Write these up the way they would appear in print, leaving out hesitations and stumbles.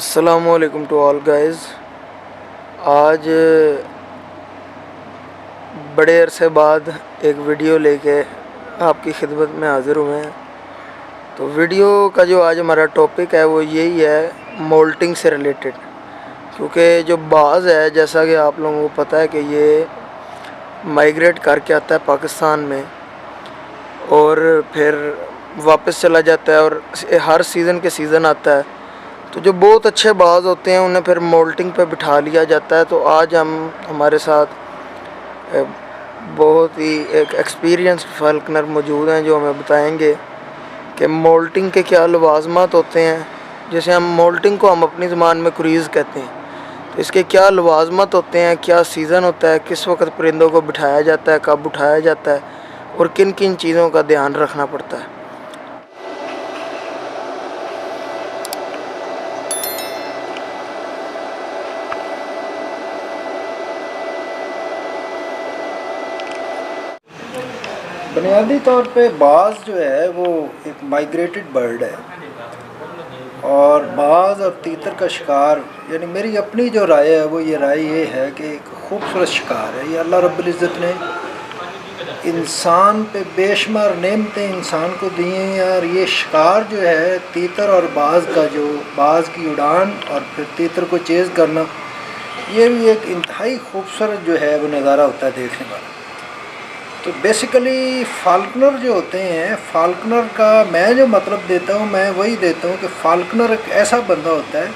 السلام علیکم to all guys. آج بڑے عرصے بعد ایک ویڈیو لے کے آپ کی خدمت میں حاضر ہوئے ہیں. تو ویڈیو کا جو آج ہمارا ٹاپک ہے وہ یہی ہے مولٹنگ سے ریلیٹڈ. کیونکہ جو باز ہے جیسا کہ آپ لوگوں کو پتہ ہے کہ یہ مائیگریٹ کر کے آتا ہے پاکستان میں اور پھر واپس چلا جاتا ہے اور ہر سیزن کے سیزن آتا ہے. تو جو بہت اچھے باز ہوتے ہیں انہیں پھر مولٹنگ پہ بٹھا لیا جاتا ہے. تو آج ہمارے ساتھ بہت ہی ایک ایکسپیرینسڈ فالکنر موجود ہیں جو ہمیں بتائیں گے کہ مولٹنگ کے کیا لوازمات ہوتے ہیں. جیسے مولٹنگ کو ہم اپنی زبان میں کریز کہتے ہیں. تو اس کے کیا لوازمات ہوتے ہیں, کیا سیزن ہوتا ہے, کس وقت پرندوں کو بٹھایا جاتا ہے, کب اٹھایا جاتا ہے اور کن کن چیزوں کا دھیان رکھنا پڑتا ہے. بنیادی طور پہ باز جو ہے وہ ایک مائیگریٹڈ برڈ ہے اور باز اور تیتر کا شکار, یعنی میری اپنی جو رائے ہے وہ یہ ہے کہ ایک خوبصورت شکار ہے. یہ اللہ رب العزت نے انسان پہ بے شمار نعمتیں انسان کو دی ہیں, اور یہ شکار جو ہے تیتر اور باز کا, جو باز کی اڑان اور پھر تیتر کو چیز کرنا, یہ بھی ایک انتہائی خوبصورت جو ہے وہ نظارہ ہوتا ہے دیکھنے والا. تو بیسیکلی فالکنر جو ہوتے ہیں, فالکنر کا میں جو مطلب دیتا ہوں میں وہی دیتا ہوں کہ فالکنر ایک ایسا بندہ ہوتا ہے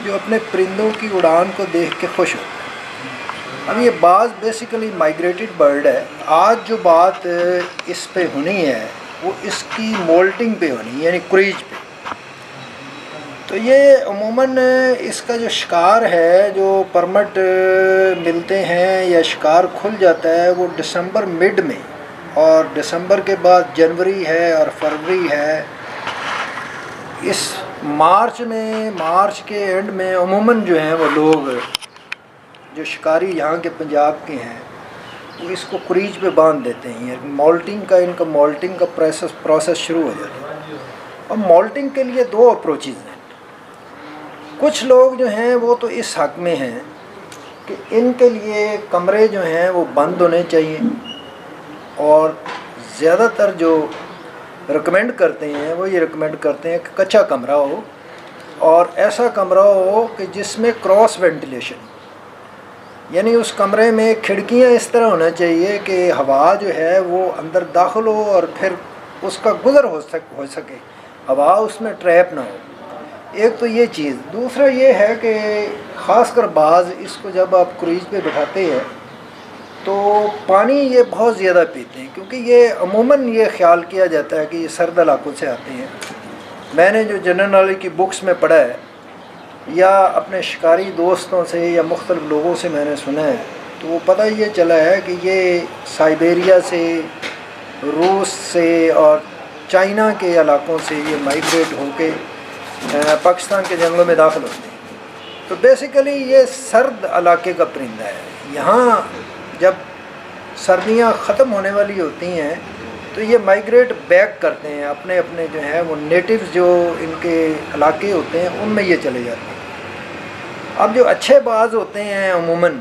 جو اپنے پرندوں کی اڑان کو دیکھ کے خوش ہوتا ہے. اب یہ باز بیسیکلی مائیگریٹڈ برڈ ہے. آج جو بات اس پہ ہونی ہے وہ اس کی مولٹنگ پہ ہونی ہے, یعنی کریج پہ. تو یہ عموماً اس کا جو شکار ہے, جو پرمٹ ملتے ہیں یا شکار کھل جاتا ہے وہ دسمبر مڈ میں, اور دسمبر کے بعد جنوری ہے اور فروری ہے. اس مارچ کے اینڈ میں عموماً جو ہیں وہ لوگ جو شکاری یہاں کے پنجاب کے ہیں وہ اس کو کریج پہ باندھ دیتے ہیں. مولٹنگ کا مولٹنگ کا پروسیس شروع ہو جاتا ہے. اور مولٹنگ کے لیے دو اپروچز ہیں. کچھ لوگ جو ہیں وہ تو اس حق میں ہیں کہ ان کے لیے کمرے جو ہیں وہ بند ہونے چاہیے, اور زیادہ تر جو ریکمینڈ کرتے ہیں وہ یہ ریکمینڈ کرتے ہیں کہ کچا کمرہ ہو, اور ایسا کمرہ ہو کہ جس میں کراس وینٹیلیشن, یعنی اس کمرے میں کھڑکیاں اس طرح ہونا چاہیے کہ ہوا جو ہے وہ اندر داخل ہو اور پھر اس کا گزر ہو سکے, ہوا اس میں ٹریپ نہ ہو. ایک تو یہ چیز. دوسرا یہ ہے کہ خاص کر باز اس کو جب آپ کریج پہ بٹھاتے ہیں تو پانی یہ بہت زیادہ پیتے ہیں, کیونکہ یہ عموماً یہ خیال کیا جاتا ہے کہ یہ سرد علاقوں سے آتے ہیں. میں نے جو جنرل نالج کی بکس میں پڑھا ہے یا اپنے شکاری دوستوں سے یا مختلف لوگوں سے میں نے سنا ہے, تو وہ پتہ یہ چلا ہے کہ یہ سائبیریا سے, روس سے اور چائنا کے علاقوں سے یہ مائیگریٹ ہو کے پاکستان کے جنگلوں میں داخل ہوتے ہیں. تو بیسیکلی یہ سرد علاقے کا پرندہ ہے. یہاں جب سردیاں ختم ہونے والی ہوتی ہیں تو یہ مائیگریٹ بیک کرتے ہیں, اپنے جو ہیں وہ نیٹیوز جو ان کے علاقے ہوتے ہیں ان میں یہ چلے جاتے ہیں. اب جو اچھے باز ہوتے ہیں عموماً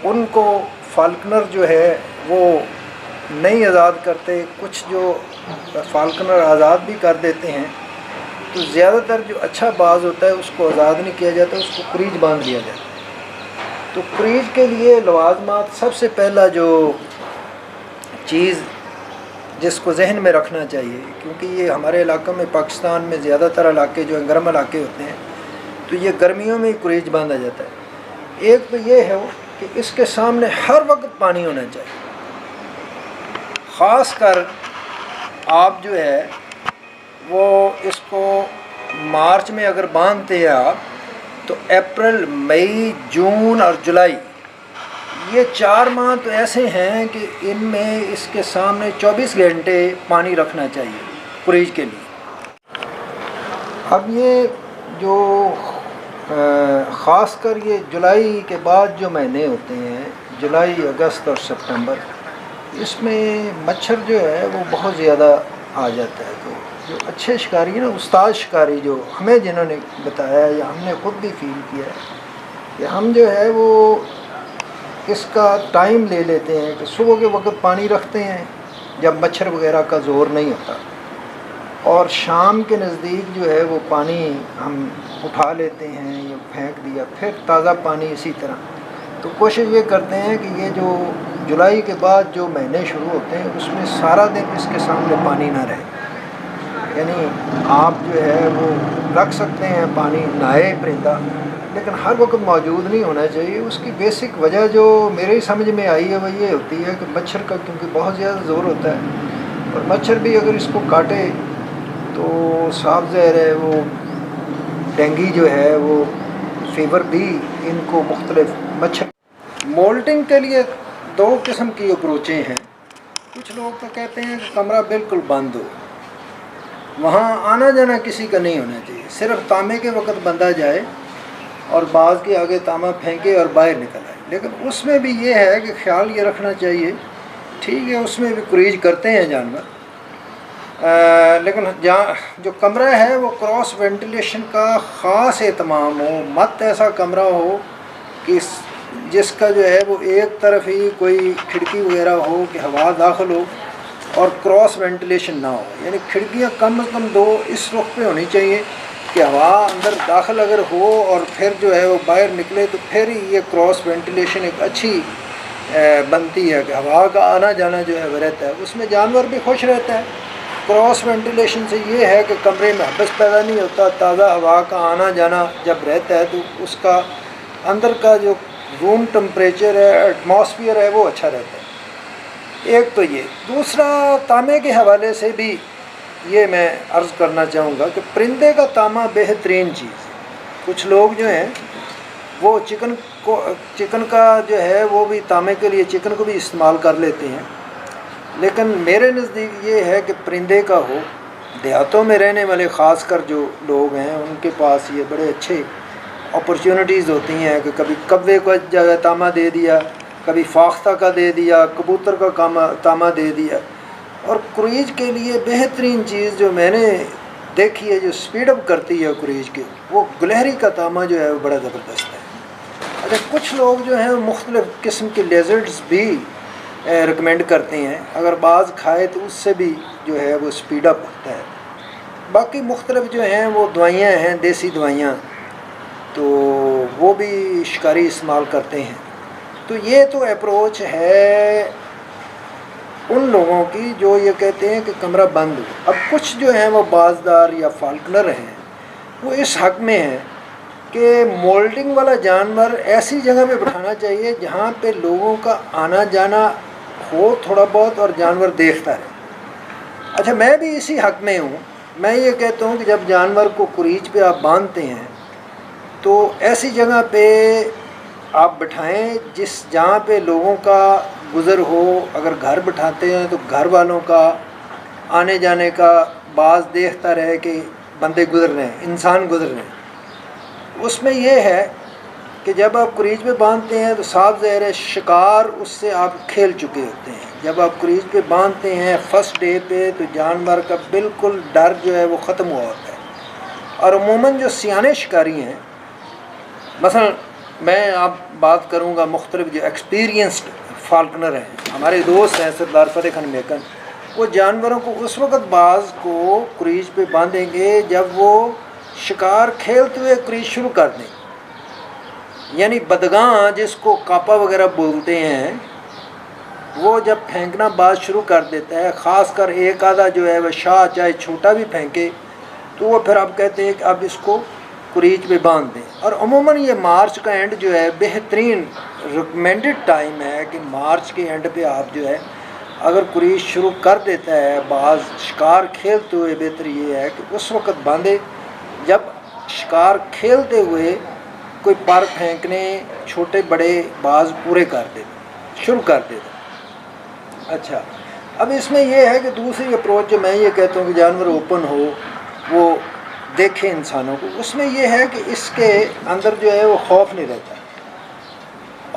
ان کو فالکنر جو ہے وہ نہیں آزاد کرتے, کچھ جو فالکنر آزاد بھی کر دیتے ہیں. تو زیادہ تر جو اچھا باز ہوتا ہے اس کو آزاد نہیں کیا جاتا, اس کو کریج باندھ دیا جاتا ہے. تو کریج کے لیے لوازمات, سب سے پہلا جو چیز جس کو ذہن میں رکھنا چاہیے, کیونکہ یہ ہمارے علاقوں میں پاکستان میں زیادہ تر علاقے جو ہیں گرم علاقے ہوتے ہیں, تو یہ گرمیوں میں کریج باندھا جاتا ہے. ایک تو یہ ہے کہ اس کے سامنے ہر وقت پانی ہونا چاہیے. خاص کر آپ جو ہے وہ اس کو مارچ میں اگر باندھتے ہیں آپ, تو اپریل, مئی, جون اور جولائی, یہ 4 ماہ تو ایسے ہیں کہ ان میں اس کے سامنے 24 گھنٹے پانی رکھنا چاہیے کریج کے لیے. اب یہ جو خاص کر یہ جولائی کے بعد جو مہینے ہوتے ہیں, جولائی, اگست اور سپتمبر, اس میں مچھر جو ہے وہ بہت زیادہ آ جاتا ہے. تو جو اچھے شکاری ہیں نا، استاد شکاری جو ہمیں جنہوں نے بتایا یا ہم نے خود بھی فیل کیا ہے کہ ہم جو ہے وہ اس کا ٹائم لے لیتے ہیں کہ صبح کے وقت پانی رکھتے ہیں جب مچھر وغیرہ کا زور نہیں ہوتا، اور شام کے نزدیک جو ہے وہ پانی ہم اٹھا لیتے ہیں یا پھینک دیا، پھر تازہ پانی اسی طرح۔ تو کوشش یہ کرتے ہیں کہ یہ جو جولائی کے بعد جو مہینے شروع ہوتے ہیں اس میں سارا دن اس کے سامنے پانی نہ رہے، یعنی آپ جو ہے وہ رکھ سکتے ہیں پانی، نہائے پرندہ، لیکن ہر وقت موجود نہیں ہونا چاہیے۔ اس کی بیسک وجہ جو میری سمجھ میں آئی ہے وہ یہ ہوتی ہے کہ مچھر کا کیونکہ بہت زیادہ زور ہوتا ہے، اور مچھر بھی اگر اس کو کاٹے تو صاف ظاہر ہے وہ ڈینگی جو ہے وہ فیور بھی ان کو مختلف مچھر۔ مولٹنگ کے لیے دو قسم کی اپروچیں ہیں۔ کچھ لوگ تو کہتے ہیں کہ کمرہ بالکل بند ہو، وہاں آنا جانا کسی کا نہیں ہونا چاہیے، صرف تامے کے وقت بندہ جائے اور بعض کے آگے تاما پھینکے اور باہر نکل آئے۔ لیکن اس میں بھی یہ ہے کہ خیال یہ رکھنا چاہیے، ٹھیک ہے اس میں بھی کریج کرتے ہیں جانور، لیکن جہاں جو کمرہ ہے وہ کراس وینٹیلیشن کا خاص اہتمام ہو، مت ایسا کمرہ ہو کہ جس کا جو ہے وہ ایک طرف ہی کوئی کھڑکی وغیرہ ہو کہ ہوا داخل ہو اور کراس وینٹیلیشن نہ ہو، یعنی کھڑکیاں کم از کم دو اس رخ پہ ہونی چاہیے کہ ہوا اندر داخل اگر ہو اور پھر جو ہے وہ باہر نکلے تو پھر ہی یہ کراس وینٹیلیشن ایک اچھی بنتی ہے کہ ہوا کا آنا جانا جو ہے وہ رہتا ہے، اس میں جانور بھی خوش رہتا ہے۔ کراس وینٹیلیشن سے یہ ہے کہ کمرے میں حبس پیدا نہیں ہوتا، تازہ ہوا کا آنا جانا جب رہتا ہے تو اس کا اندر کا جو روم ٹمپریچر ہے، ایٹماسفیئر ہے، وہ اچھا رہتا ہے۔ ایک تو یہ، دوسرا تامے کے حوالے سے بھی یہ میں عرض کرنا چاہوں گا کہ پرندے کا تامہ بہترین چیز ہے۔ کچھ لوگ جو ہیں وہ چکن کا جو ہے وہ بھی تامے کے لیے چکن کو بھی استعمال کر لیتے ہیں، لیکن میرے نزدیک یہ ہے کہ پرندے کا ہو۔ دیہاتوں میں رہنے والے خاص کر جو لوگ ہیں ان کے پاس یہ بڑے اچھے اپرچونٹیز ہوتی ہیں کہ کبھی کوے کو جگہ تامہ دے دیا، کبھی فاختہ کا دے دیا، کبوتر کا تامہ دے دیا۔ اور کریج کے لیے بہترین چیز جو میں نے دیکھی ہے جو سپیڈ اپ کرتی ہے کریج کے، وہ گلہری کا تامہ جو ہے وہ بڑا زبردست ہے۔ اچھا کچھ لوگ جو ہیں مختلف قسم کے لیزرڈز بھی ریکمینڈ کرتے ہیں، اگر بعض کھائے تو اس سے بھی جو ہے وہ سپیڈ اپ ہوتا ہے۔ باقی مختلف جو ہیں وہ دوائیاں ہیں، دیسی دوائیاں، تو وہ بھی شکاری استعمال کرتے ہیں۔ تو یہ تو اپروچ ہے ان لوگوں کی جو یہ کہتے ہیں کہ کمرہ بند ہو۔ اب کچھ جو ہیں وہ بازدار یا فالکنر ہیں، وہ اس حق میں ہیں کہ مولٹنگ والا جانور ایسی جگہ پہ بٹھانا چاہیے جہاں پہ لوگوں کا آنا جانا ہو تھوڑا بہت اور جانور دیکھتا رہے۔ اچھا میں بھی اسی حق میں ہوں، میں یہ کہتا ہوں کہ جب جانور کو کریج پہ آپ باندھتے ہیں تو ایسی جگہ پہ آپ بٹھائیں جہاں پہ لوگوں کا گزر ہو۔ اگر گھر بٹھاتے ہیں تو گھر والوں کا آنے جانے کا باز دیکھتا رہے کہ بندے گزر رہے ہیں، انسان گزر رہے ہیں۔ اس میں یہ ہے کہ جب آپ کریج پہ باندھتے ہیں تو صاف ظاہر ہے شکار اس سے آپ کھیل چکے ہوتے ہیں۔ جب آپ کریج پہ باندھتے ہیں فرسٹ ڈے پہ تو جانور کا بالکل ڈر جو ہے وہ ختم ہوا ہوتا ہے۔ اور عموماً جو سیانے شکاری ہیں، مثلا میں آپ بات کروں گا مختلف جو ایکسپیرینسڈ فالکنر ہیں، ہمارے دوست ہیں سردار فتح خان میکن، وہ جانوروں کو اس وقت باز کو کریج پہ باندھیں گے جب وہ شکار کھیلتے ہوئے کریج شروع کر دیں، یعنی بدگاں جس کو کاپا وغیرہ بولتے ہیں، وہ جب پھینکنا باز شروع کر دیتا ہے، خاص کر ایک آدھا جو ہے وہ شاہ چاہے چھوٹا بھی پھینکے تو وہ پھر آپ کہتے ہیں کہ اب اس کو کریج پہ باندھ دیں۔ اور عموماً یہ مارچ کا اینڈ جو ہے بہترین ریکمینڈڈ ٹائم ہے کہ مارچ کے اینڈ پہ آپ جو ہے اگر کریج شروع کر دیتا ہے باز شکار کھیلتے ہوئے، بہتر یہ ہے کہ اس وقت باندھے جب شکار کھیلتے ہوئے کوئی پر پھینکنے چھوٹے بڑے باز پورے کر دے شروع کر دیتا۔ اچھا اب اس میں یہ ہے کہ دوسری اپروچ جو میں یہ کہتا ہوں کہ جانور اوپن ہو، وہ دیکھے انسانوں کو، اس میں یہ ہے کہ اس کے اندر جو ہے وہ خوف نہیں رہتا،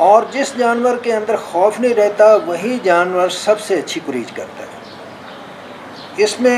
اور جس جانور کے اندر خوف نہیں رہتا وہی جانور سب سے اچھی کریج کرتا ہے۔ اس میں